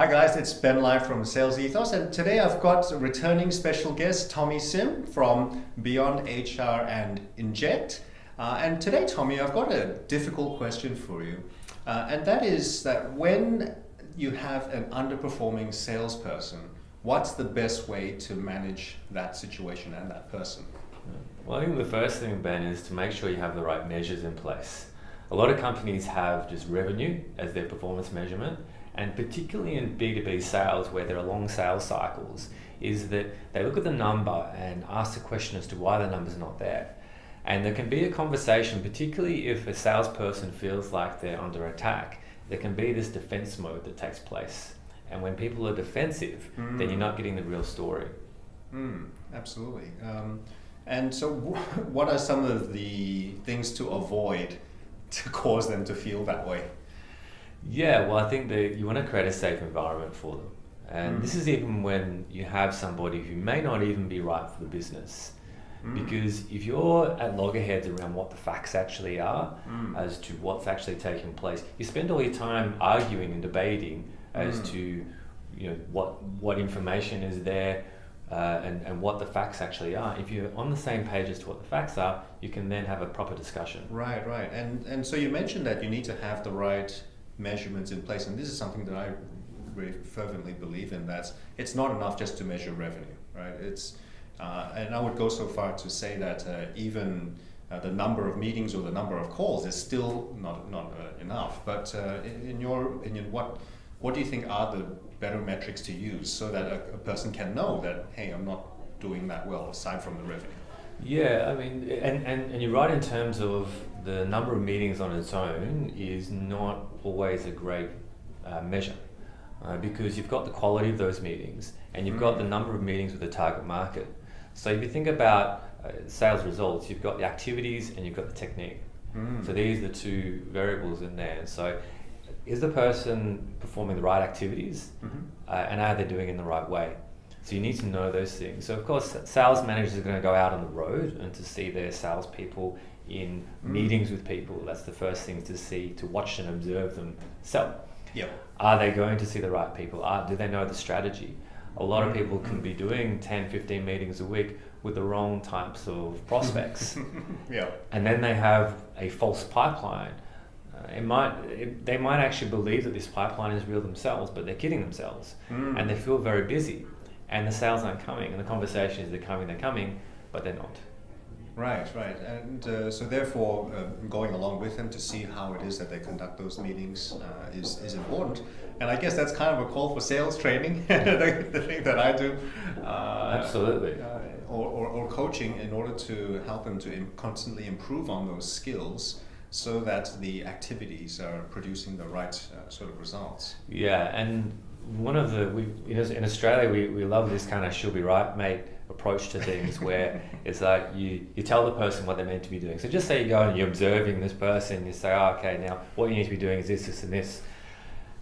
Hi guys, it's Ben Lai from Sales Ethos, and today I've got a returning special guest, Tommy Sim from Beyond HR and Inject. And today, Tommy, I've got a difficult question for you, and that is that when you have an underperforming salesperson, what's the best way to manage that situation and that person? Well, I think the first thing, Ben, is to make sure you have the right measures in place. A lot of companies have just revenue as their performance measurement, and particularly in B2B sales where there are long sales cycles, is that they look at the number and ask the question as to why the number's not there. And there can be a conversation, particularly if a salesperson feels like they're under attack, there can be this defense mode that takes place. And when people are defensive, then you're not getting the real story. Absolutely. And so what are some of the things to avoid to cause them to feel that way? Yeah, well, I think that you want to create a safe environment for them. And this is even when you have somebody who may not even be right for the business. Because if you're at loggerheads around what the facts actually are, as to what's actually taking place, you spend all your time arguing and debating as to what information is there and what the facts actually are. If you're on the same page as to what the facts are, you can then have a proper discussion. Right. And so you mentioned that you need to have the right measurements in place, and this is something that I really fervently believe in, that it's not enough just to measure revenue, right? And I would go so far to say that even the number of meetings or the number of calls is still not enough. But in your opinion, what do you think are the better metrics to use so that a person can know that, hey, I'm not doing that well aside from the revenue? Yeah, I mean, and you're right in terms of the number of meetings on its own is not always a great measure because you've got the quality of those meetings and you've got the number of meetings with the target market. So if you think about sales results, you've got the activities and you've got the technique. So these are the two variables in there. So is the person performing the right activities and are they doing it in the right way? So you need to know those things. So of course, sales managers are going to go out on the road and to see their salespeople in meetings with people. That's the first thing to see, to watch and observe them sell. Yep. Are they going to see the right people? Do they know the strategy? A lot of people can be doing 10, 15 meetings a week with the wrong types of prospects. And then they have a false pipeline. They might actually believe that this pipeline is real themselves, but they're kidding themselves. And they feel very busy. And the sales aren't coming, and the conversation is they're coming, but they're not. Right. And so therefore, going along with them to see how it is that they conduct those meetings is important. And I guess that's kind of a call for sales training, the thing that I do. Absolutely. Or coaching in order to help them to constantly improve on those skills so that the activities are producing the right sort of results. Yeah, and one of in Australia we love this kind of she'll be right mate approach to things where it's like you tell the person what they're meant to be doing. So just say you go and you're observing this person, you say, oh, okay, now what you need to be doing is this and this,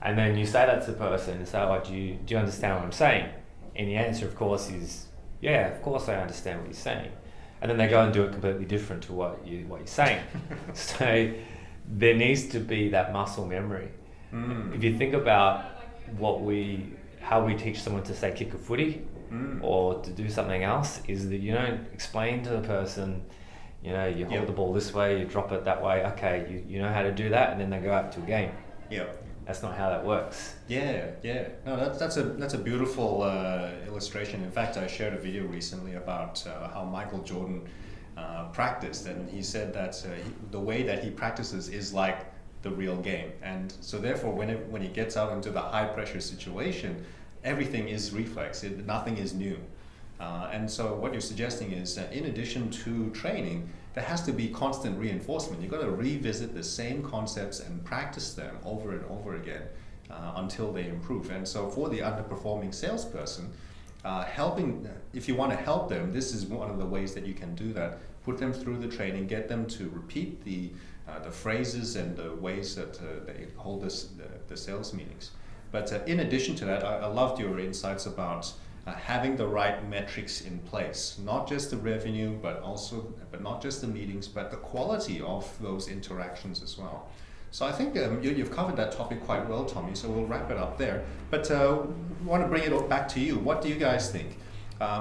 and then you say that to the person and say, oh, do you understand what I'm saying? And the answer of course is, yeah, of course I understand what you're saying. And then they go and do it completely different to what you're saying. So there needs to be that muscle memory. If you think about how we teach someone to say kick a footy or to do something else, is that you don't explain to the person, you hold the ball this way, you drop it that way, okay, you know how to do that, and then they go out to a game. That's not how that works. Yeah. No, that's a beautiful illustration. In fact, I shared a video recently about how Michael Jordan practiced, and he said that the way that he practices is like the real game, and so therefore when he gets out into the high pressure situation, everything is reflex, nothing is new, and so what you're suggesting is in addition to training, there has to be constant reinforcement. You've got to revisit the same concepts and practice them over and over again until they improve. And so for the underperforming salesperson, if you want to help them, this is one of the ways that you can do that. Put them through the training, get them to repeat the phrases and the ways that they hold the sales meetings. But in addition to that, I loved your insights about having the right metrics in place, not just the revenue, but not just the meetings, but the quality of those interactions as well. So I think you've covered that topic quite well, Tommy, so we'll wrap it up there. But want to bring it back to you. What do you guys think?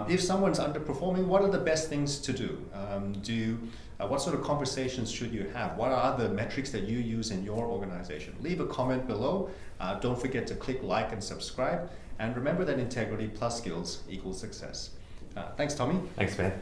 If someone's underperforming, what are the best things to do? What sort of conversations should you have? What are the metrics that you use in your organization? Leave a comment below. Don't forget to click like and subscribe. And remember that integrity plus skills equals success. Thanks, Tommy. Thanks, Ben.